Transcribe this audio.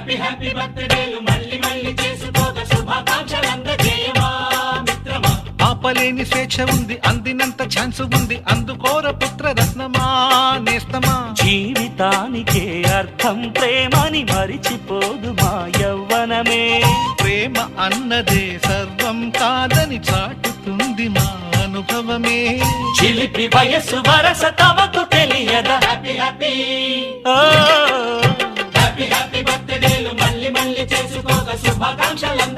Happy happy బర్త్డేలు మళ్ళీ మళ్ళీ చేసుకోక శుభాకాంక్షలందజేయవా మిత్రమా. ఆపలేని స్వేచ్ఛ ఉంది, అందినంత ఛాన్స్ ఉంది, అందుకోర పుత్ర రత్నమా నేస్తమా. జీవితానికే అర్థం ప్రేమని మరిచిపోదు మా యవ్వనమే. ప్రేమ అన్నదే సర్వం కాదని చాటుతుంది మా అనుభవమే. చిలిపి వయస్సు వరస తమకు తెలియదా. హ్యాపీ హ్యాపీ ఓ హ్యాపీ హ్యాపీ బర్త్డేలు మళ్ళీ మళ్ళీ చేసుకోక శుభాకాంక్షలందజేయవా.